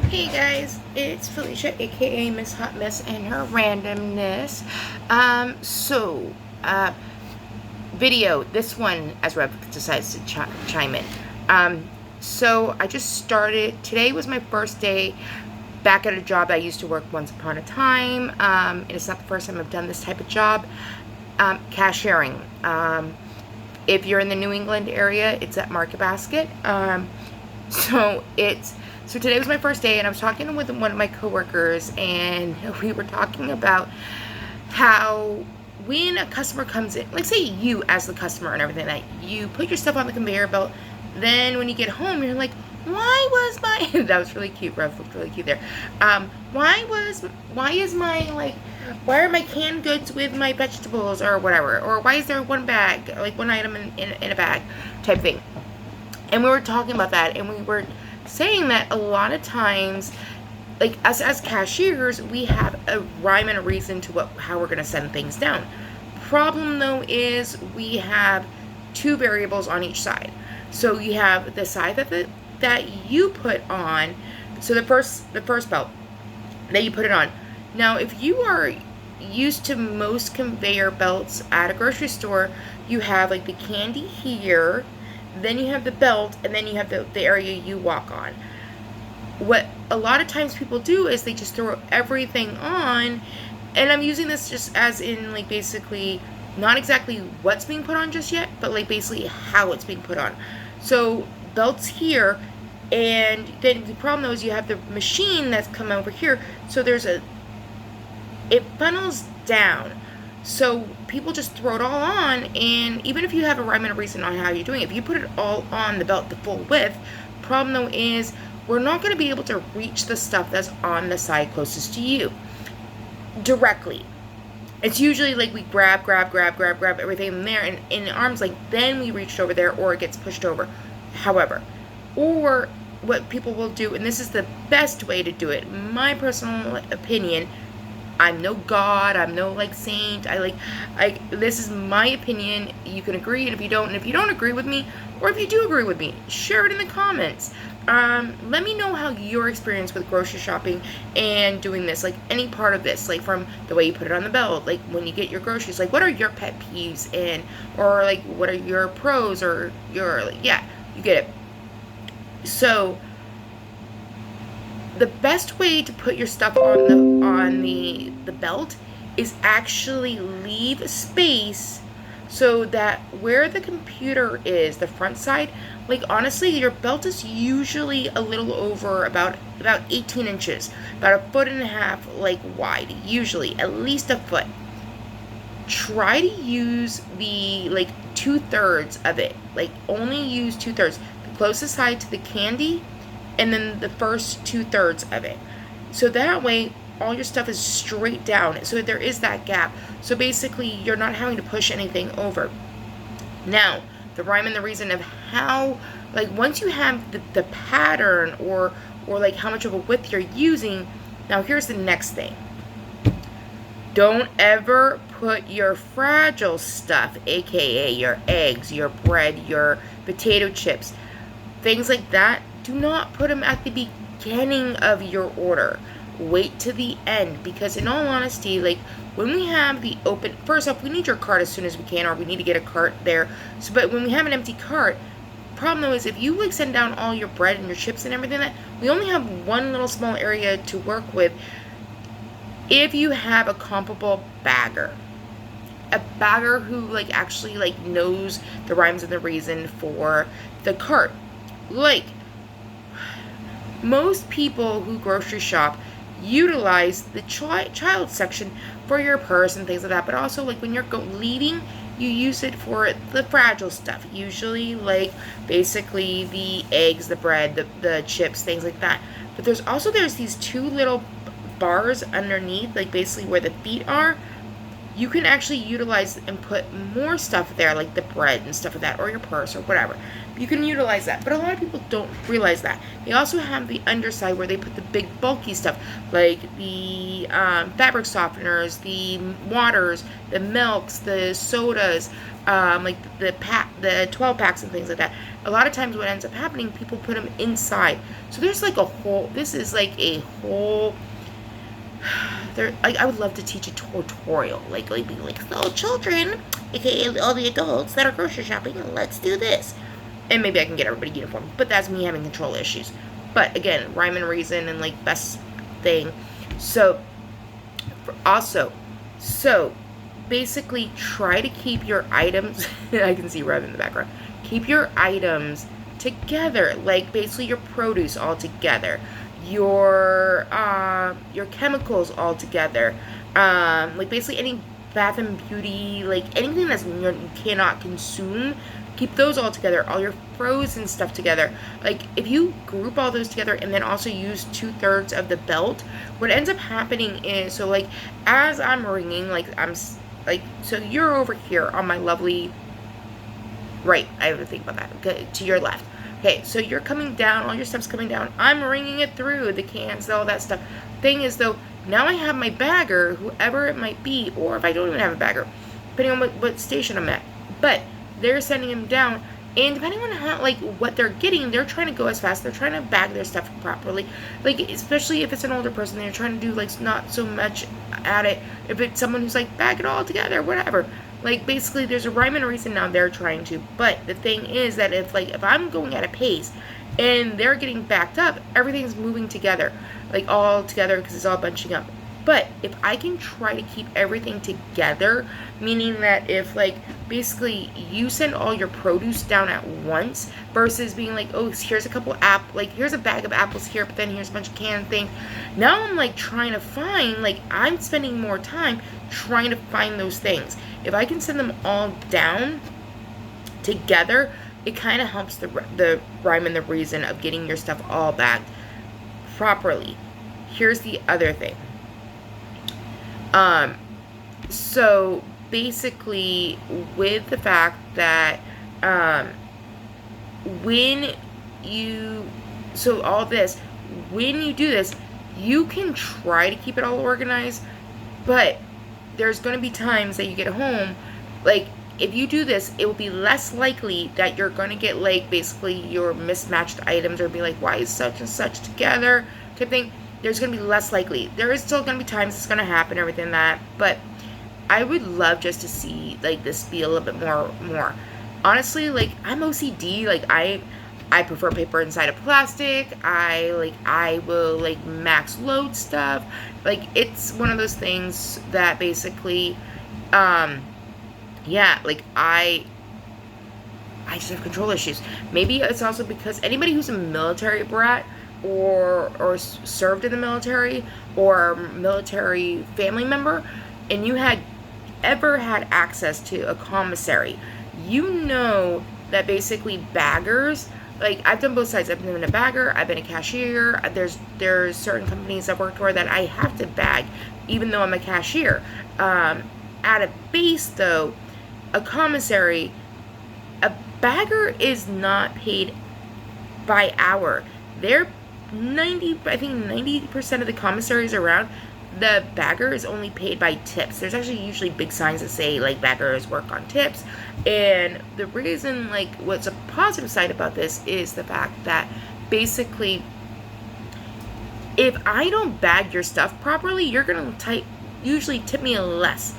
Hey guys, it's Felicia, aka Miss Hot Mess and her randomness. So, video, this one, as Rev decides to chime in. So I just started, today was my first day back at a job I used to work once upon a time. And it's not the first time I've done this type of job. Cashiering. If you're in the New England area, it's at Market Basket. So today was my first day, and I was talking with one of my coworkers, and we were talking about how when a customer comes in, like say you as the customer and everything, that you put your stuff on the conveyor belt, then when you get home, you're like, why was my that was really cute, Rev looked really cute there. Why are my canned goods with my vegetables or whatever, or why is there one bag, like one item in a bag type thing. And we were talking about that, and we were saying that a lot of times, like us as cashiers, we have a rhyme and a reason to how we're going to send things down. Problem though is we have two variables on each side. So you have the side that you put on, so the first belt that you put it on. Now if you are used to most conveyor belts at a grocery store, you have like the candy here, then you have the belt, and then you have the area you walk on. What a lot of times people do is they just throw everything on, and I'm using this just as in like basically not exactly what's being put on just yet, but like basically how it's being put on. So belts here, and then the problem though is you have the machine that's come over here, so it funnels down. So people just throw it all on, and even if you have a rhyme and a reason on how you're doing it, if you put it all on the belt the full width, problem though is we're not going to be able to reach the stuff that's on the side closest to you directly. It's usually like we grab everything in there, and in arm's length, then we reach over there, or it gets pushed over. However, or what people will do, and this is the best way to do it, my personal opinion, I'm no god, I'm no like saint, this is my opinion. You can agree, and if you don't agree with me, or if you do agree with me, share it in the comments. Let me know how your experience with grocery shopping and doing this, like any part of this, like from the way you put it on the belt, like when you get your groceries, like what are your pet peeves, and or like what are your pros, or your, like, yeah, you get it. So the best way to put your stuff on the belt is actually leave space so that where the computer is, the front side, like honestly, your belt is usually a little over about 18 inches, about 1.5 feet like wide, usually at least a foot. Try to use the like 2/3 of it, like only use 2/3, the closest side to the candy, and then the first 2/3 of it. So that way, all your stuff is straight down. So there is that gap. So basically, you're not having to push anything over. Now, the rhyme and the reason of how, like once you have the pattern or like how much of a width you're using, now here's the next thing. Don't ever put your fragile stuff, aka your eggs, your bread, your potato chips, things like that, do not put them at the beginning of your order. Wait to the end, because in all honesty, like when we have the open, first off, we need your cart as soon as we can, or we need to get a cart there. So, but when we have an empty cart, problem though is if you like send down all your bread and your chips and everything, that we only have one little small area to work with. If you have a comparable bagger, a bagger who like actually like knows the rhymes and the reason for the cart, like most people who grocery shop utilize the child section for your purse and things like that, but also like when you're leaving, you use it for the fragile stuff, usually like basically the eggs, the bread, the chips, things like that. But there's these two little bars underneath, like basically where the feet are. You can actually utilize and put more stuff there, like the bread and stuff like that, or your purse or whatever. You can utilize that, but a lot of people don't realize that. They also have the underside where they put the big bulky stuff, like the fabric softeners, the waters, the milks, the sodas, like the 12 packs and things like that. a lot of times what ends up happening, people put them inside. So there's like a whole, this is like a whole, there, like, I would love to teach a tutorial, being like, so children, aka all the adults that are grocery shopping, let's do this. And maybe I can get everybody uniform, but that's me having control issues. But again, rhyme and reason and like best thing. So basically try to keep your items, I can see Rev in the background, keep your items together, like basically your produce all together, your chemicals all together, like basically any bath and beauty, like anything that's you cannot consume, keep those all together, all your frozen stuff together. Like if you group all those together and then also use 2/3 of the belt, what ends up happening is, so like as I'm ringing, like I'm like, so you're over here on my lovely right, I have to think about that, okay, to your left. Okay, so you're coming down, all your stuff's coming down, I'm ringing it through, the cans, all that stuff. Thing is though, now I have my bagger, whoever it might be, or if I don't even have a bagger, depending on what station I'm at, but they're sending them down, and depending on how, like, what they're getting, they're trying to go as fast, they're trying to bag their stuff properly, like, especially if it's an older person, they're trying to do, like, not so much at it, if it's someone who's, like, bag it all together, whatever, like, basically, there's a rhyme and reason now they're trying to, but the thing is that if I'm going at a pace, and they're getting backed up, everything's moving together, like, all together, because it's all bunching up. But if I can try to keep everything together, meaning that if, like, basically you send all your produce down at once versus being like, oh, here's a couple here's a bag of apples here, but then here's a bunch of canned things. Now I'm, like, trying to find, like, I'm spending more time trying to find those things. If I can send them all down together, it kind of helps the rhyme and the reason of getting your stuff all bagged properly. Here's the other thing. So basically with the fact that, when you do this, you can try to keep it all organized, but there's going to be times that you get home, like, if you do this, it will be less likely that you're going to get, like, basically your mismatched items, or be like, why is such and such together, type thing. There's going to be less likely. There is still going to be times it's going to happen, everything that, but I would love just to see, like, this be a little bit more. Honestly, like, I'm OCD, like, I prefer paper inside of plastic, I will, like, max load stuff, like, it's one of those things that basically, yeah, like, I just have control issues. Maybe it's also because anybody who's a military brat, or served in the military, or military family member, and you had ever had access to a commissary, you know that basically baggers, like, I've done both sides. I've been a bagger, I've been a cashier. There's certain companies I've worked for that I have to bag, even though I'm a cashier. At a base, though, a commissary, a bagger is not paid by hour. They're 90% of the commissaries around, the bagger is only paid by tips. There's actually usually big signs that say, like, baggers work on tips. And the reason, like, what's a positive side about this is the fact that basically, if I don't bag your stuff properly, you're gonna usually tip me less.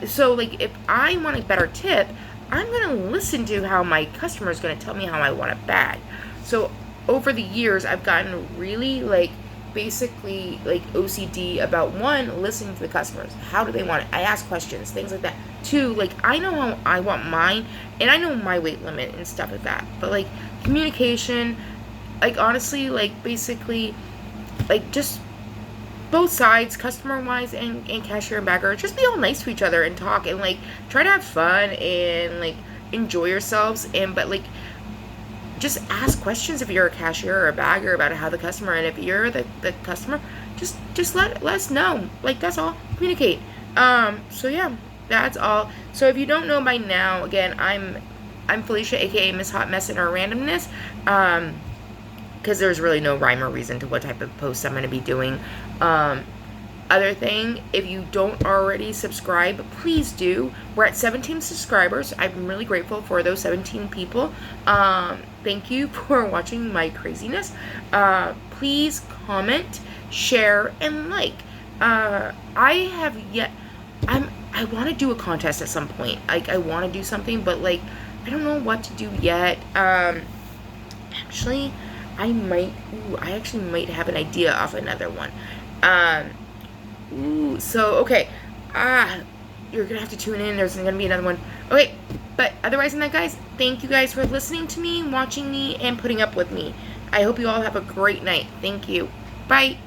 So, like, if I want a better tip, I'm gonna listen to how my customer is gonna tell me how I want to bag. So over the years, I've gotten really, like, basically, like, OCD about, one, listening to the customers. How do they want it? I ask questions, things like that. Two, like, I know how I want mine, and I know my weight limit and stuff like that. But, like, communication, like, honestly, like, basically, like, just both sides, customer-wise and cashier and bagger, just be all nice to each other and talk and, like, try to have fun and, like, enjoy yourselves. But, like, just ask questions if you're a cashier or a bagger about how the customer, and if you're the customer, just let us know. Like, that's all. Communicate. So yeah, that's all. So if you don't know by now, again, I'm Felicia, aka Miss Hot Mess in Our Randomness. Because there's really no rhyme or reason to what type of posts I'm going to be doing. Other thing, if you don't already subscribe, please do. We're at 17 subscribers. I'm really grateful for those 17 people. thank you for watching my craziness. Please comment, share, and like. I have yet. I want to do a contest at some point. Like, I want to do something, but like, I don't know what to do yet. Actually, I actually might have an idea of another one. So okay. You're gonna have to tune in. There's gonna be another one. Okay, but otherwise than that, guys, thank you guys for listening to me, watching me, and putting up with me. I hope you all have a great night. Thank you. Bye.